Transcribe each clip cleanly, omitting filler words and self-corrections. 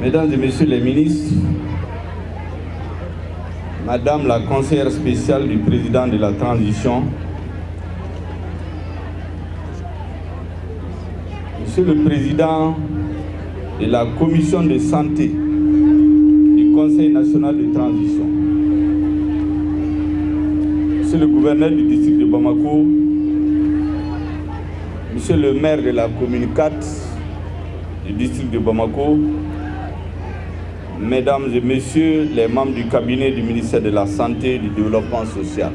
Mesdames et Messieurs les ministres, Madame la conseillère spéciale du président de la transition, Monsieur le président de la commission de santé du Conseil national de transition, Monsieur le gouverneur du district de Bamako, Monsieur le maire de la commune 4 du district de Bamako, Mesdames et Messieurs les membres du cabinet du ministère de la Santé et du Développement social,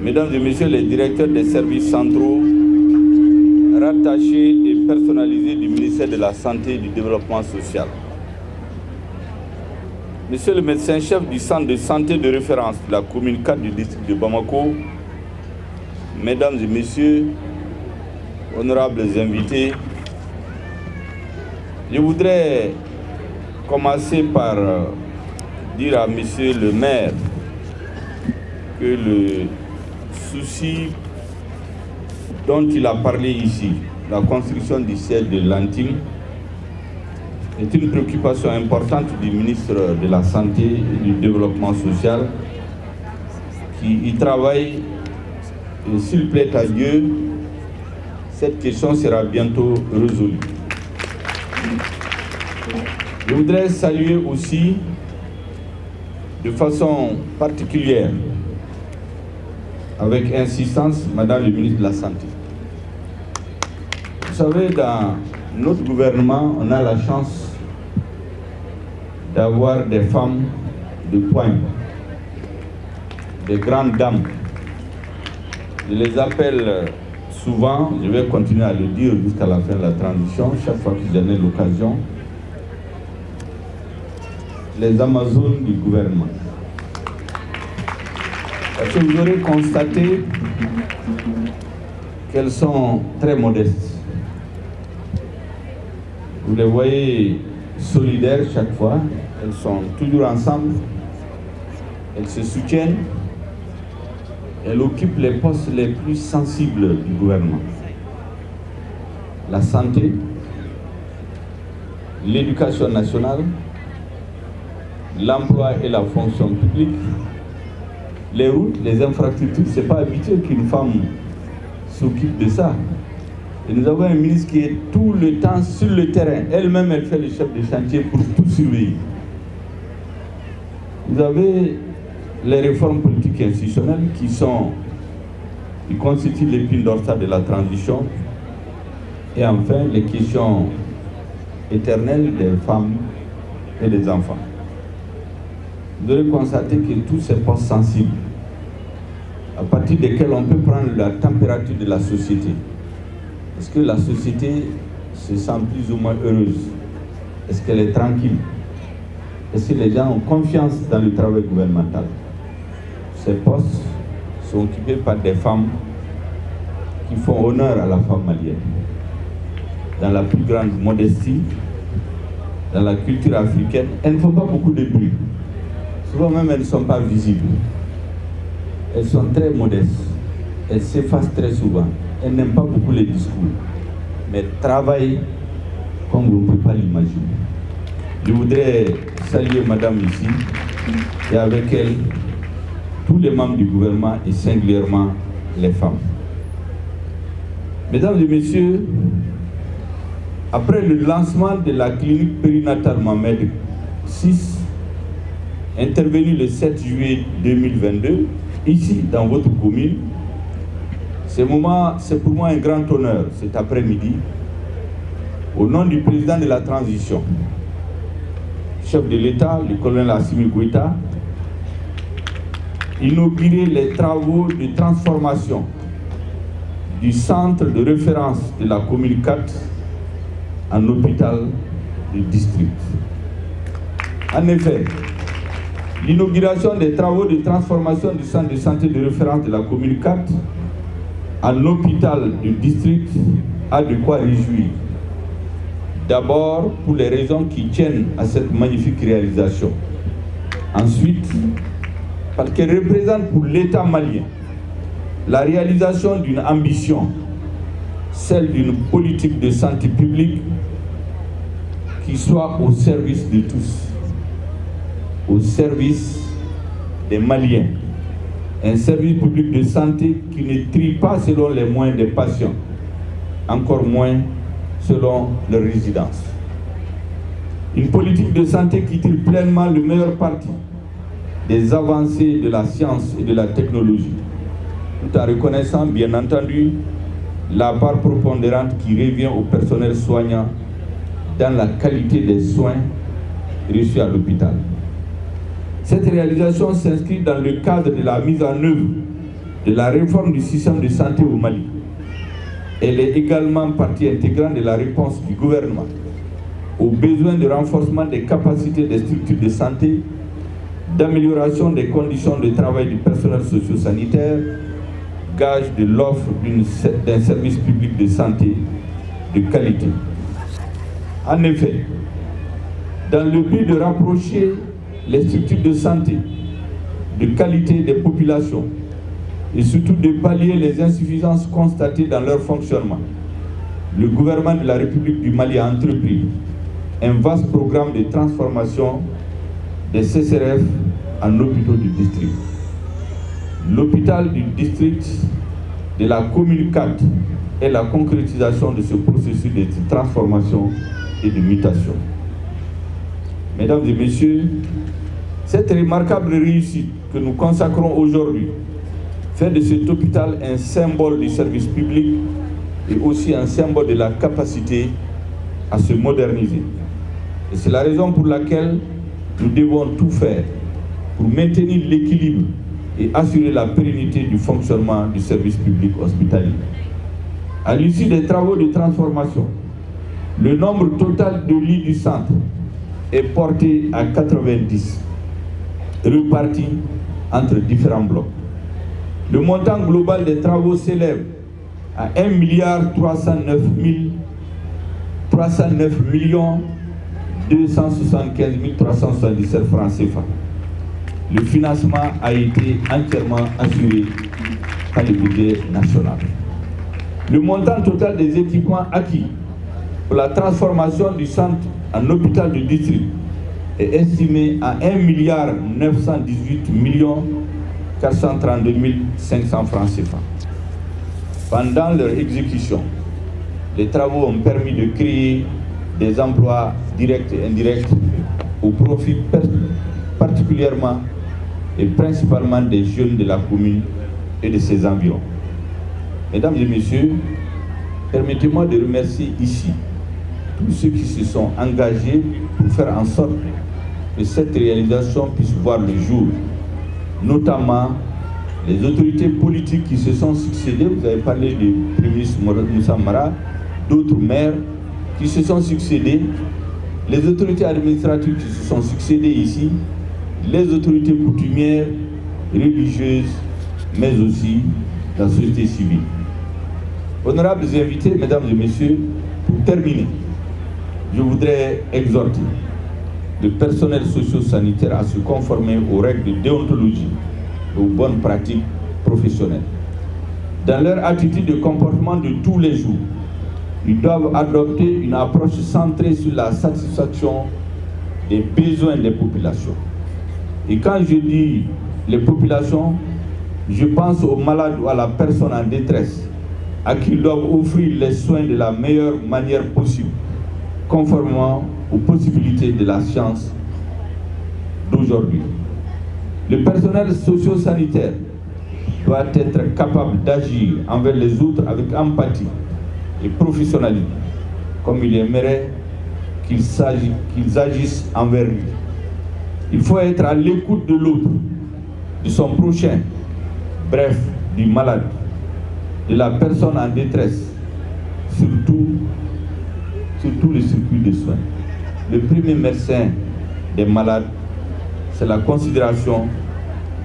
Mesdames et Messieurs les directeurs des services centraux rattachés et personnalisés du ministère de la Santé et du Développement social, Monsieur le médecin-chef du centre de santé de référence de la commune 4 du district de Bamako, Mesdames et Messieurs, honorables invités, je voudrais commencer par dire à Monsieur le maire que le souci dont il a parlé ici, la construction du siège de l'Antime, est une préoccupation importante du ministre de la Santé et du Développement social qui y travaille. Et s'il plaît à Dieu, cette question sera bientôt résolue. Je voudrais saluer aussi de façon particulière, avec insistance, Madame le ministre de la Santé. Vous savez, dans notre gouvernement, on a la chance d'avoir des femmes de poigne, des grandes dames. Je les appelle souvent, je vais continuer à le dire jusqu'à la fin de la transition, chaque fois que j'en ai l'occasion, les Amazones du gouvernement. Parce que vous aurez constaté qu'elles sont très modestes. Vous les voyez solidaires chaque fois, elles sont toujours ensemble, elles se soutiennent, elles occupent les postes les plus sensibles du gouvernement. La santé, l'éducation nationale, l'emploi et la fonction publique, les routes, les infrastructures. Ce n'est pas habituel qu'une femme s'occupe de ça. Et nous avons un ministre qui est tout le temps sur le terrain. Elle-même, elle fait le chef de chantier pour tout surveiller. Vous avez les réformes politiques et institutionnelles qui constituent l'épine dorsale de la transition. Et enfin, les questions éternelles des femmes et des enfants. Vous aurez constaté que tous ces postes sensibles, à partir desquels on peut prendre la température de la société, est-ce que la société se sent plus ou moins heureuse? Est-ce qu'elle est tranquille? Est-ce que les gens ont confiance dans le travail gouvernemental? Ces postes sont occupés par des femmes qui font honneur à la femme malienne, dans la plus grande modestie, dans la culture africaine. Elles ne font pas beaucoup de bruit. Souvent même, elles ne sont pas visibles. Elles sont très modestes. Elles s'effacent très souvent. Elles n'aiment pas beaucoup les discours. Mais elles travaillent comme vous ne pouvez pas l'imaginer. Je voudrais saluer Madame ici et avec elle tous les membres du gouvernement et singulièrement les femmes. Mesdames et Messieurs, après le lancement de la clinique périnatale Mohamed VI, intervenu le 7 juillet 2022, ici dans votre commune, c'est pour moi un grand honneur cet après-midi, au nom du président de la transition, chef de l'État, le colonel Assimi Goïta, inaugurer les travaux de transformation du centre de référence de la commune 4 en hôpital de district. En effet, l'inauguration des travaux de transformation du centre de santé de référence de la commune 4 en hôpital du district a de quoi réjouir. D'abord, pour les raisons qui tiennent à cette magnifique réalisation. Ensuite, parce qu'elle représente pour l'État malien la réalisation d'une ambition, celle d'une politique de santé publique qui soit au service de tous, au service des Maliens. Un service public de santé qui ne trie pas selon les moyens des patients, encore moins selon leur résidence. Une politique de santé qui tire pleinement le meilleur parti des avancées de la science et de la technologie, tout en reconnaissant bien entendu la part prépondérante qui revient au personnel soignant dans la qualité des soins reçus à l'hôpital. Cette réalisation s'inscrit dans le cadre de la mise en œuvre de la réforme du système de santé au Mali. Elle est également partie intégrante de la réponse du gouvernement aux besoins de renforcement des capacités des structures de santé, d'amélioration des conditions de travail du personnel socio-sanitaire, gage de l'offre d'un service public de santé de qualité. En effet, dans le but de rapprocher les structures de santé de qualité des populations et surtout de pallier les insuffisances constatées dans leur fonctionnement, le gouvernement de la République du Mali a entrepris un vaste programme de transformation des CCRF en hôpitaux du district. L'hôpital du district de la commune 4 est la concrétisation de ce processus de transformation et de mutation. Mesdames et messieurs, cette remarquable réussite que nous consacrons aujourd'hui fait de cet hôpital un symbole du service public et aussi un symbole de la capacité à se moderniser. Et c'est la raison pour laquelle nous devons tout faire pour maintenir l'équilibre et assurer la pérennité du fonctionnement du service public hospitalier. À l'issue des travaux de transformation, le nombre total de lits du centre est porté à 90, repartis entre différents blocs. Le montant global des travaux s'élève à 1,309 275 377 francs CFA. Le financement a été entièrement assuré par le budget national. Le montant total des équipements acquis pour la transformation du centre en hôpital de district est estimé à 1,918 432 500 francs CFA. Pendant leur exécution, les travaux ont permis de créer des emplois directs et indirects au profit particulièrement et principalement des jeunes de la commune et de ses environs. Mesdames et messieurs, permettez-moi de remercier ici tous ceux qui se sont engagés pour faire en sorte que cette réalisation puisse voir le jour, notamment les autorités politiques qui se sont succédées. Vous avez parlé du Premier ministre Moussa Mara, d'autres maires qui se sont succédés, les autorités administratives qui se sont succédées ici, les autorités coutumières, religieuses, mais aussi la société civile. Honorables invités, mesdames et messieurs, pour terminer, je voudrais exhorter le personnel socio-sanitaire à se conformer aux règles de déontologie et aux bonnes pratiques professionnelles. Dans leur attitude de comportement de tous les jours, ils doivent adopter une approche centrée sur la satisfaction des besoins des populations. Et quand je dis les populations, je pense aux malades ou à la personne en détresse, à qui ils doivent offrir les soins de la meilleure manière possible, conformément aux possibilités de la science d'aujourd'hui. Le personnel socio-sanitaire doit être capable d'agir envers les autres avec empathie et professionnalisme, comme il aimerait qu'ils agissent envers lui. Il faut être à l'écoute de l'autre, de son prochain, bref, du malade, de la personne en détresse, surtout le circuit de soins. Le premier médecin des malades, c'est la considération,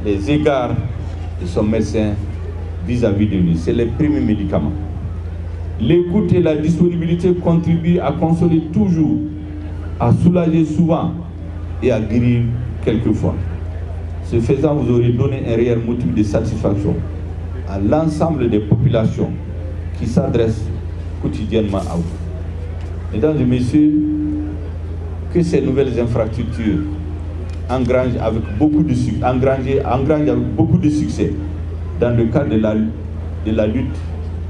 les égards de son médecin vis-à-vis de lui. C'est les premiers médicaments. L'écoute et la disponibilité contribuent à consoler toujours, à soulager souvent et à guérir quelquefois. Ce faisant, vous aurez donné un réel motif de satisfaction à l'ensemble des populations qui s'adressent quotidiennement à vous. Mesdames et messieurs, que ces nouvelles infrastructures engrangent avec beaucoup de succès dans le cadre de la lutte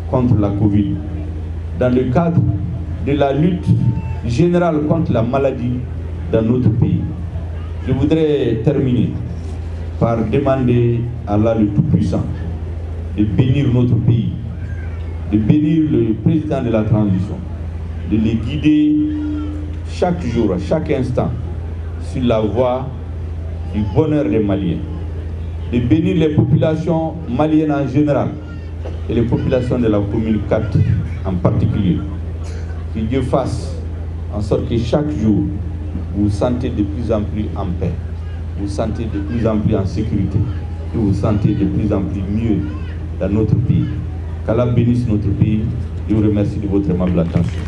contre la Covid, dans le cadre de la lutte générale contre la maladie dans notre pays. Je voudrais terminer par demander à Allah le Tout-Puissant de bénir notre pays, de bénir le président de la transition, de les guider chaque jour, à chaque instant, sur la voie du bonheur des Maliens, de bénir les populations maliennes en général et les populations de la commune 4 en particulier. Que Dieu fasse en sorte que chaque jour, vous vous sentez de plus en plus en paix, vous vous sentez de plus en plus en sécurité, que vous vous sentez de plus en plus mieux dans notre pays. Qu'Allah bénisse notre pays. Je vous remercie de votre aimable attention.